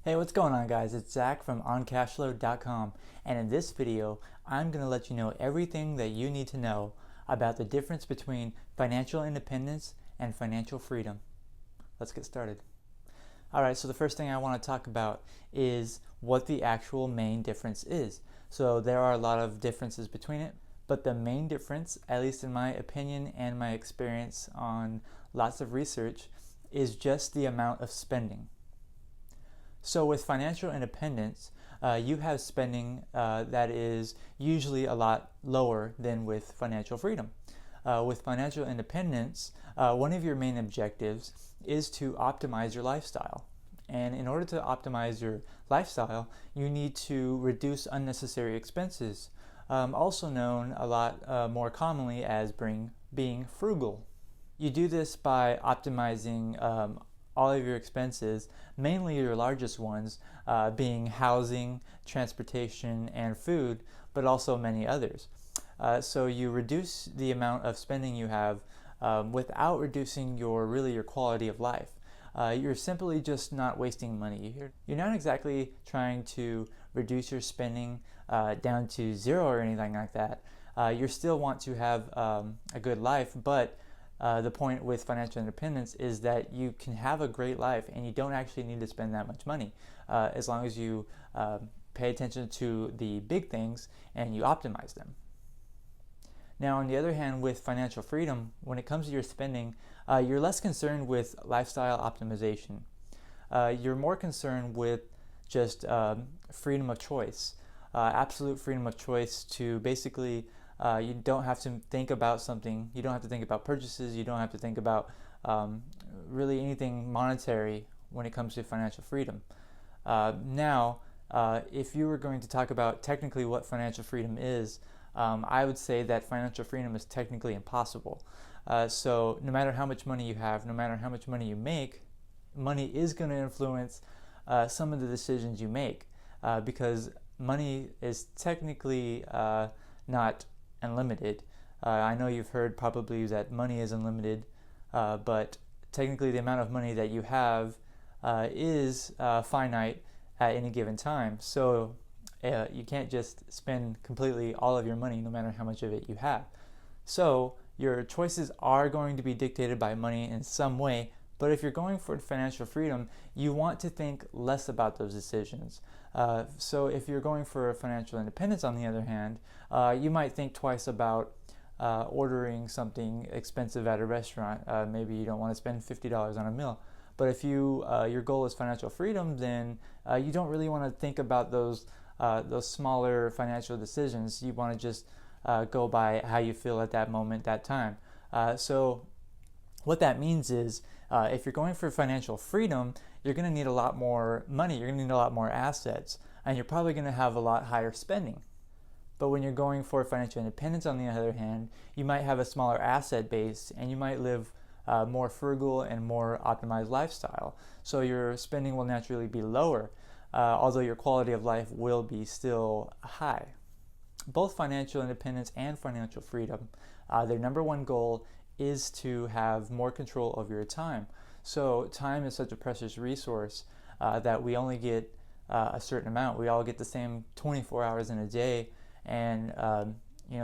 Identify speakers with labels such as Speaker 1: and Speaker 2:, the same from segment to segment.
Speaker 1: Hey, what's going on, guys? It's Zach from OnCashflow.com, and in this video, I'm going to let you know everything that you need to know about the difference between financial independence and financial freedom. Let's get started. All right, so the first thing I want to talk about is what the actual main difference is. So there are a lot of differences between it, but the main difference, at least in my opinion and my experience on lots of research, is just the amount of spending. So with financial independence, you have spending that is usually a lot lower than with financial freedom. With financial independence, one of your main objectives is to optimize your lifestyle. And in order to optimize your lifestyle, you need to reduce unnecessary expenses, also known a lot more commonly as being frugal. You do this by optimizing all of your expenses, mainly your largest ones, being housing, transportation, and food, but also many others. So you reduce the amount of spending you have without reducing your quality of life. You're simply just not wasting money. You're not exactly trying to reduce your spending down to zero or anything like that. You still want to have a good life, but the point with financial independence is that you can have a great life and you don't actually need to spend that much money as long as you pay attention to the big things and you optimize them. Now, on the other hand, with financial freedom, when it comes to your spending, you're less concerned with lifestyle optimization. You're more concerned with just freedom of choice, absolute freedom of choice to basically you don't have to think about something. You don't have to think about purchases. You don't have to think about really anything monetary when it comes to financial freedom. Now, if you were going to talk about technically what financial freedom is, I would say that financial freedom is technically impossible. So no matter how much money you have, no matter how much money you make, money is going to influence some of the decisions you make because money is technically not unlimited. I know you've heard probably that money is unlimited, but technically the amount of money that you have is finite at any given time. So you can't just spend completely all of your money no matter how much of it you have. So your choices are going to be dictated by money in some way, but if you're going for financial freedom, you want to think less about those decisions. So if you're going for financial independence, on the other hand, you might think twice about ordering something expensive at a restaurant. Maybe you don't want to spend $50 on a meal. But if your goal is financial freedom, then you don't really want to think about those smaller financial decisions. You want to just go by how you feel at that moment, that time. So what that means is if you're going for financial freedom, you're going to need a lot more money, you're going to need a lot more assets, and you're probably going to have a lot higher spending. But when you're going for financial independence, on the other hand, you might have a smaller asset base and you might live more frugal and more optimized lifestyle. So your spending will naturally be lower, although your quality of life will be still high. Both financial independence and financial freedom, their number one goal is to have more control over your time. So time is such a precious resource that we only get a certain amount. We all get the same 24 hours in a day, and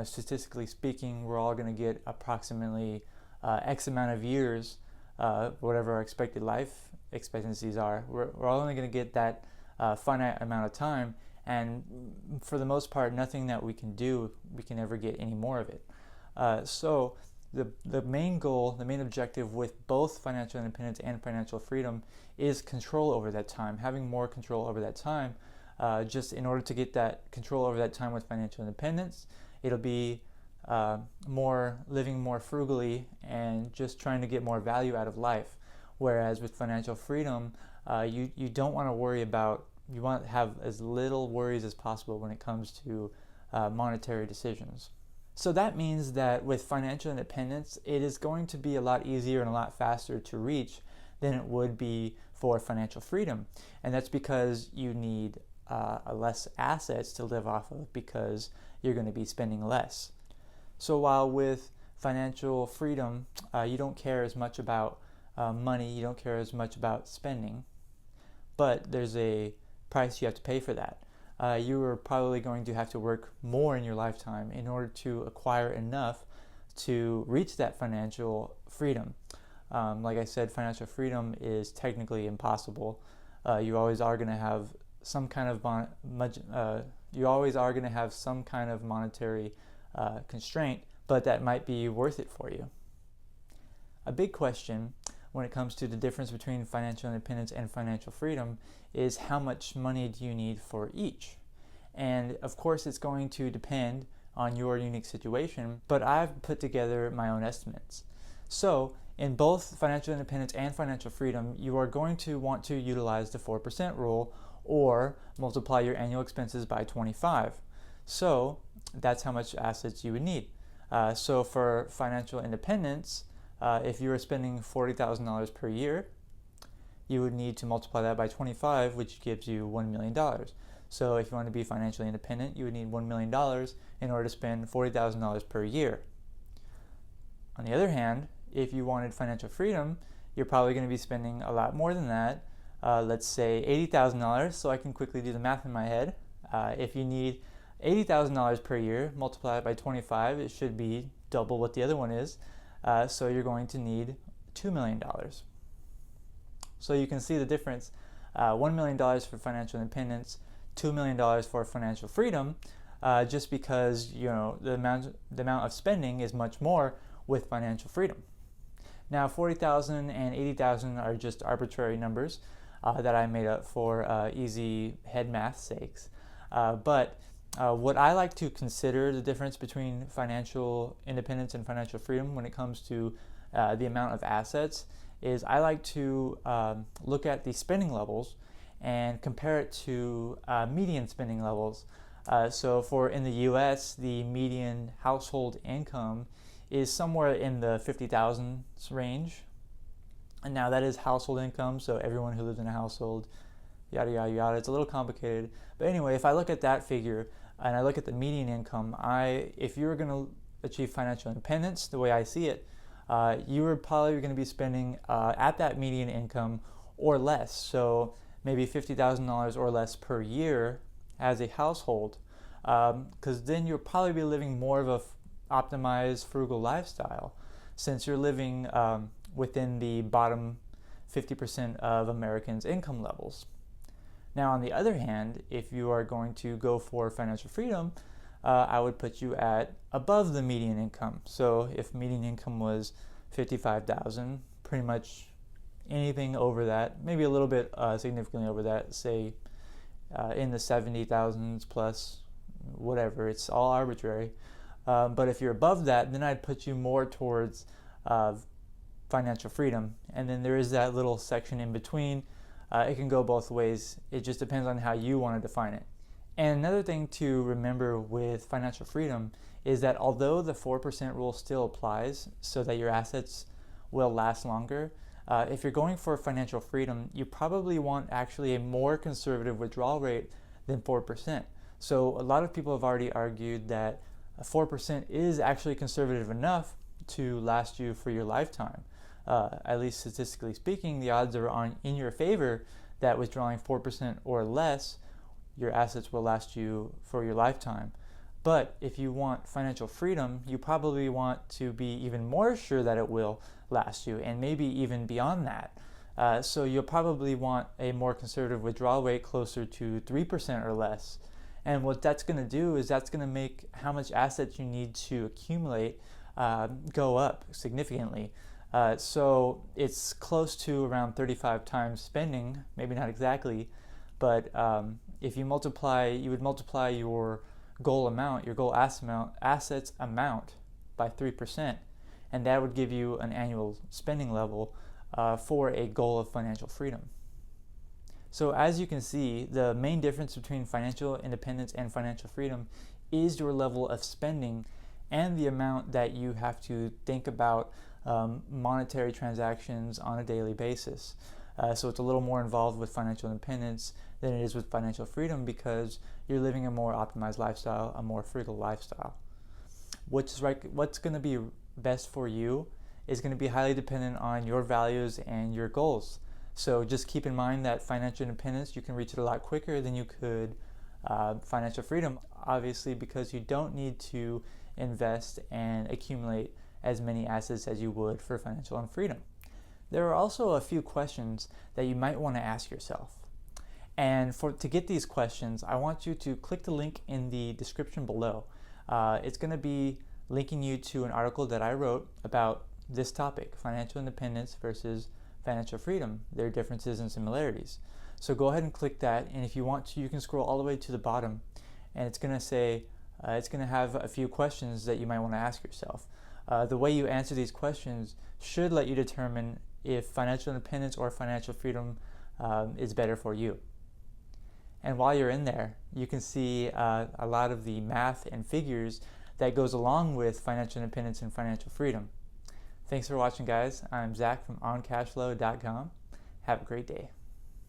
Speaker 1: statistically speaking, we're all going to get approximately X amount of years, whatever our expected life expectancies are. We're all only going to get that finite amount of time, and for the most part, nothing that we can ever get any more of it. So the main goal, the main objective with both financial independence and financial freedom is control over that time, having more control over that time. Just in order to get that control over that time with financial independence, it'll be living more frugally and just trying to get more value out of life. Whereas with financial freedom, you don't want to worry about, you want to have as little worries as possible when it comes to monetary decisions. So that means that with financial independence, it is going to be a lot easier and a lot faster to reach than it would be for financial freedom. And that's because you need less assets to live off of because you're going to be spending less. So while with financial freedom, you don't care as much about money, you don't care as much about spending. but there's a price you have to pay for that. You are probably going to have to work more in your lifetime in order to acquire enough to reach that financial freedom. Like I said, financial freedom is technically impossible. You always are going to have some kind of monetary constraint, but that might be worth it for you. A big question when it comes to the difference between financial independence and financial freedom is how much money do you need for each? And of course, it's going to depend on your unique situation, but I've put together my own estimates. So, in both financial independence and financial freedom, you are going to want to utilize the 4% rule or multiply your annual expenses by 25. So, that's how much assets you would need. So, for financial independence, if you were spending $40,000 per year, you would need to multiply that by 25, which gives you $1 million. So if you want to be financially independent, you would need $1 million in order to spend $40,000 per year. On the other hand, if you wanted financial freedom, you're probably going to be spending a lot more than that. Let's say $80,000, so I can quickly do the math in my head. If you need $80,000 per year, multiply it by 25, it should be double what the other one is. So you're going to need $2 million. So you can see the difference. $1 million for financial independence, $2 million for financial freedom, just because the amount of spending is much more with financial freedom. Now, 40,000 and 80,000 are just arbitrary numbers that I made up for easy head math sakes. But what I like to consider the difference between financial independence and financial freedom when it comes to the amount of assets is I like to look at the spending levels and compare it to median spending levels. So in the US, the median household income is somewhere in the 50,000 range. And now that is household income, so everyone who lives in a household, yada, yada, yada. It's a little complicated. But anyway, if I look at that figure and I look at the median income, if you were going to achieve financial independence, the way I see it, you were probably going to be spending at that median income or less. So maybe $50,000 or less per year as a household, because then you'll probably be living more of a optimized, frugal lifestyle, since you're living within the bottom 50% of Americans' income levels. Now, on the other hand, if you are going to go for financial freedom, I would put you at above the median income. So if median income was $55,000, pretty much anything over that, maybe a little bit significantly over that, say in the 70,000s plus, whatever, it's all arbitrary. But if you're above that, then I'd put you more towards financial freedom. And then there is that little section in between. It can go both ways. It just depends on how you want to define it. And another thing to remember with financial freedom is that although the 4% rule still applies so that your assets will last longer, if you're going for financial freedom, you probably want actually a more conservative withdrawal rate than 4%. So a lot of people have already argued that 4% is actually conservative enough to last you for your lifetime. At least statistically speaking, the odds are in your favor that withdrawing 4% or less, your assets will last you for your lifetime. But if you want financial freedom, you probably want to be even more sure that it will last you, and maybe even beyond that. So you'll probably want a more conservative withdrawal rate closer to 3% or less. And what that's going to do is that's going to make how much assets you need to accumulate go up significantly. So it's close to around 35 times spending, maybe not exactly, but if you would multiply your goal amount, your goal assets amount by 3%, and that would give you an annual spending level for a goal of financial freedom. So as you can see, the main difference between financial independence and financial freedom is your level of spending and the amount that you have to think about monetary transactions on a daily basis. So it's a little more involved with financial independence than it is with financial freedom because you're living a more optimized lifestyle, a more frugal lifestyle. What's going to be best for you is going to be highly dependent on your values and your goals. So just keep in mind that financial independence, you can reach it a lot quicker than you could financial freedom, obviously, because you don't need to invest and accumulate as many assets as you would for financial freedom. There are also a few questions that you might want to ask yourself. And to get these questions, I want you to click the link in the description below. It's going to be linking you to an article that I wrote about this topic, financial independence versus financial freedom, their differences and similarities. So go ahead and click that, and if you want to, you can scroll all the way to the bottom, and it's going to say, it's going to have a few questions that you might want to ask yourself. The way you answer these questions should let you determine if financial independence or financial freedom is better for you. And while you're in there, you can see a lot of the math and figures that goes along with financial independence and financial freedom. Thanks for watching, guys. I'm Zach from OnCashflow.com. Have a great day.